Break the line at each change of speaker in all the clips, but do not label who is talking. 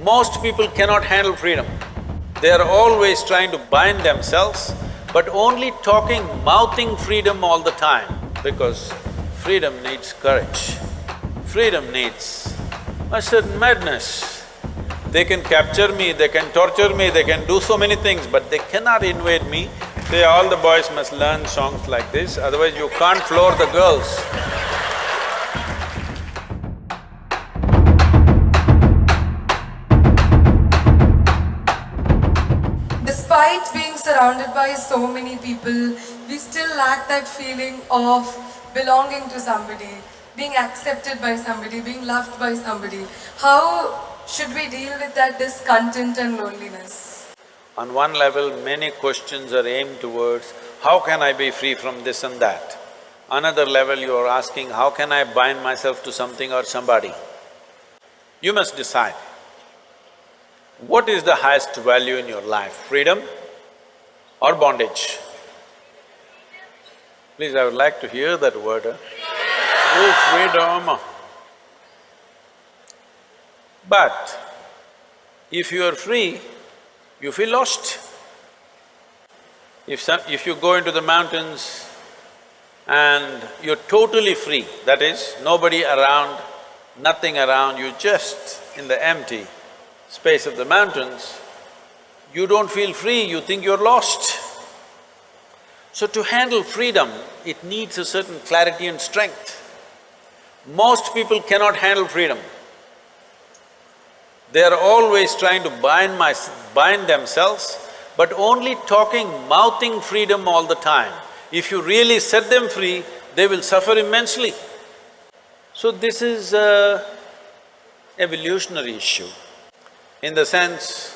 Most people cannot handle freedom. They are always trying to bind themselves, but only talking, mouthing freedom all the time, because freedom needs courage. Freedom needs a certain madness. They can capture me, they can torture me, they can do so many things, but they cannot invade me. All the boys must learn songs like this, otherwise you can't floor the girls.
Despite being surrounded by so many people, we still lack that feeling of belonging to somebody, being accepted by somebody, being loved by somebody. How should we deal with that discontent and loneliness?
On one level, many questions are aimed towards, how can I be free from this and that? Another level, you are asking, how can I bind myself to something or somebody? You must decide. What is the highest value in your life, freedom or bondage? Please, I would like to hear that word, Oh, freedom! But if you are free, you feel lost. If you go into the mountains and you're totally free, that is, nobody around, nothing around, you're just in the empty space of the mountains, you don't feel free, you think you're lost. So to handle freedom, it needs a certain clarity and strength. Most people cannot handle freedom. They are always trying to bind themselves, but only talking, mouthing freedom all the time. If you really set them free, they will suffer immensely. So this is an evolutionary issue. In the sense,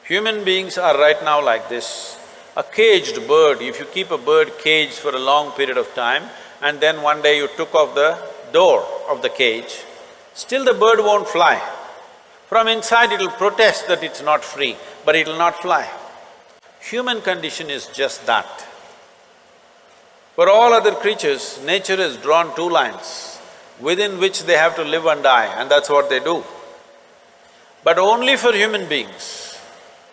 human beings are right now like this. A caged bird, if you keep a bird caged for a long period of time and then one day you took off the door of the cage, still the bird won't fly. From inside it'll protest that it's not free, but it'll not fly. Human condition is just that. For all other creatures, nature has drawn two lines within which they have to live and die, and that's what they do. But only for human beings,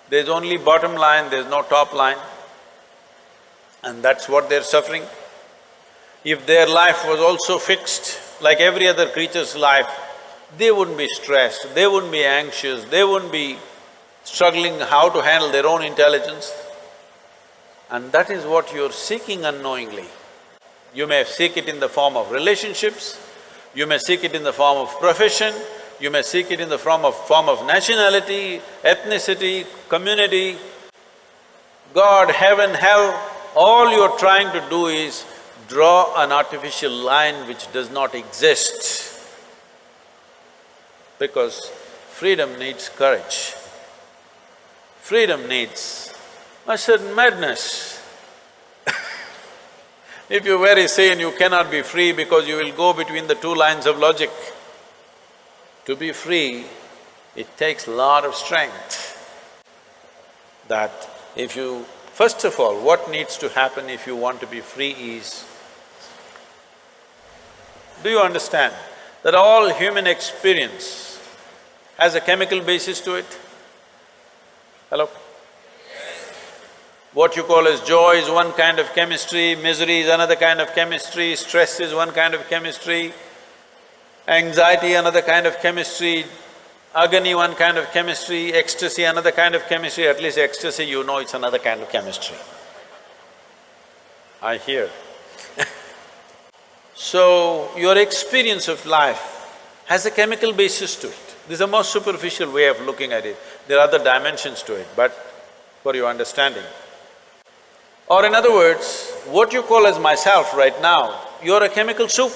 there's only bottom line, there's no top line, and that's what they're suffering. If their life was also fixed, like every other creature's life, they wouldn't be stressed, they wouldn't be anxious, they wouldn't be struggling how to handle their own intelligence. And that is what you're seeking unknowingly. You may seek it in the form of relationships, you may seek it in the form of profession, you may seek it in the form of nationality, ethnicity, community, God, heaven, hell, all you're trying to do is draw an artificial line which does not exist. Because freedom needs courage. Freedom needs a certain madness. If you're very sane, you cannot be free because you will go between the two lines of logic. To be free, it takes a lot of strength. That if you… First of all, what needs to happen if you want to be free is, do you understand that all human experience has a chemical basis to it? Hello? What you call as joy is one kind of chemistry, misery is another kind of chemistry, stress is one kind of chemistry, anxiety another kind of chemistry, agony one kind of chemistry, ecstasy another kind of chemistry, at least ecstasy you know it's another kind of chemistry. I hear. So, your experience of life has a chemical basis to it. This is the most superficial way of looking at it. There are other dimensions to it, but for your understanding. Or in other words, what you call as myself right now, you're a chemical soup.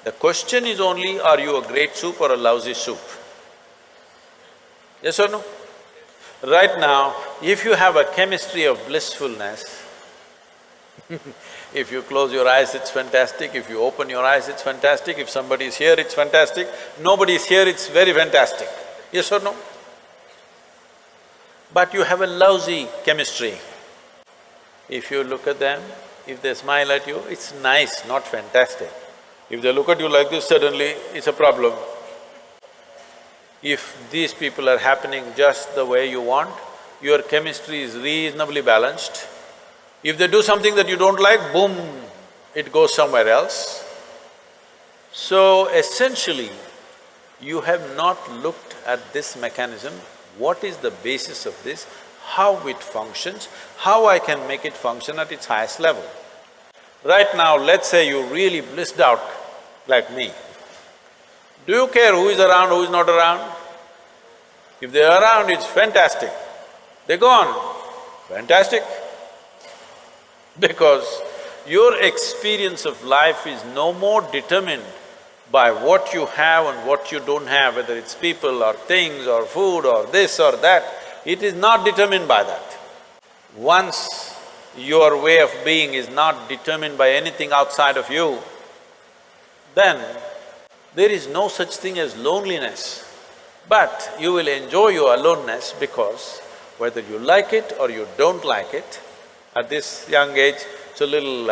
The question is only, are you a great soup or a lousy soup? Yes or no? Right now, if you have a chemistry of blissfulness, if you close your eyes, it's fantastic, if you open your eyes, it's fantastic, if somebody is here, it's fantastic, nobody is here, it's very fantastic. Yes or no? But you have a lousy chemistry. If you look at them, if they smile at you, it's nice, not fantastic. If they look at you like this, suddenly it's a problem. If these people are happening just the way you want, your chemistry is reasonably balanced. If they do something that you don't like, boom, it goes somewhere else. So essentially, you have not looked at this mechanism, what is the basis of this, how it functions, how I can make it function at its highest level. Right now, let's say you really blissed out like me. Do you care who is around, who is not around? If they're around, it's fantastic. They're gone, fantastic. Because your experience of life is no more determined by what you have and what you don't have, whether it's people or things or food or this or that, it is not determined by that. Once your way of being is not determined by anything outside of you, then there is no such thing as loneliness. But you will enjoy your aloneness because whether you like it or you don't like it, at this young age, it's a little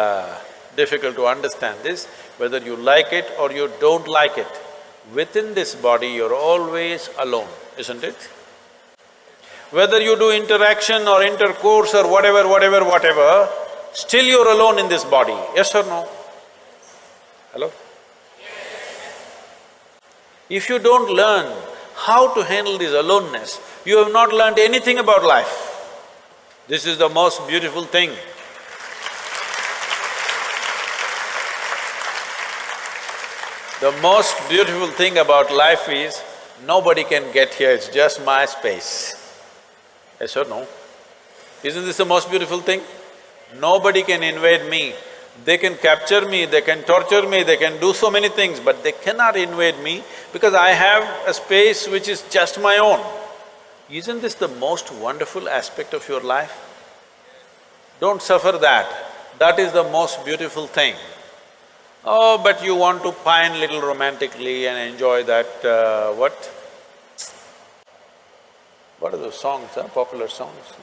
difficult to understand this, whether you like it or you don't like it, within this body you're always alone, isn't it? Whether you do interaction or intercourse or whatever, still you're alone in this body, yes or no? Hello? If you don't learn how to handle this aloneness, you have not learned anything about life. This is the most beautiful thing. The most beautiful thing about life is, nobody can get here, it's just my space. Yes or no? Isn't this the most beautiful thing? Nobody can invade me. They can capture me, they can torture me, they can do so many things, but they cannot invade me because I have a space which is just my own. Isn't this the most wonderful aspect of your life? Don't suffer that. That is the most beautiful thing. Oh, but you want to pine little romantically and enjoy that, what are those songs, popular songs?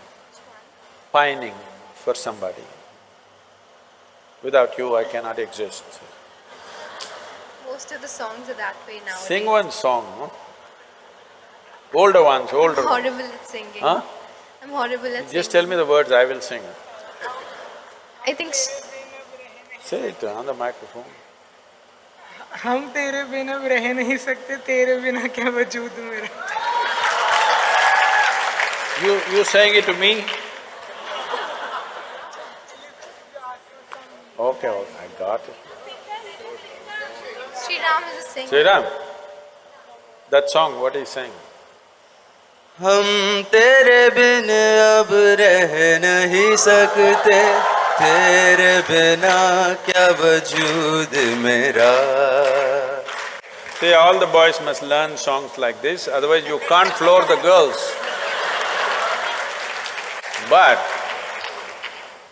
Pining for somebody. Without you, I cannot exist.
Most of the songs are that way now.
Sing one song, no? Older ones, older
I'm
ones.
horrible at singing.
Huh?
I'm horrible at singing.
Just tell me the words, I will sing.
I think…
Say it on the microphone.
हम तेरे बिना रह नहीं सकते, तेरे बिना क्या वजूद मेरा।
You saying it to me? Okay, I got it.
Sri Ram is a singer.
Sri Ram, that song, what is he saying?
हम तेरे बिन अब रह नहीं सकते, तेरे बिना क्या वजूद मेरा।
See, all the boys must learn songs like this, otherwise you can't floor the girls. But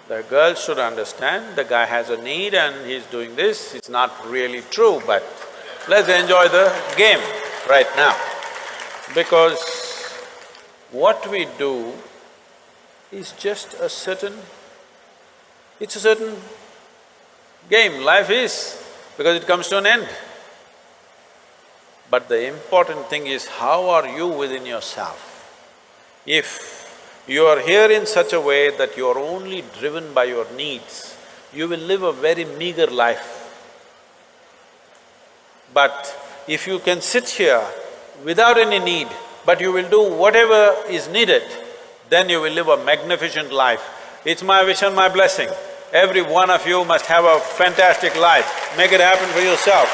the girls should understand, the guy has a need and he's doing this, it's not really true, but let's enjoy the game right now. Because what we do is just a certain… it's a certain game, life is, because it comes to an end. But the important thing is, how are you within yourself? If you are here in such a way that you are only driven by your needs, you will live a very meager life. But if you can sit here without any need, but you will do whatever is needed, then you will live a magnificent life. It's my wish and my blessing. Every one of you must have a fantastic life. Make it happen for yourself.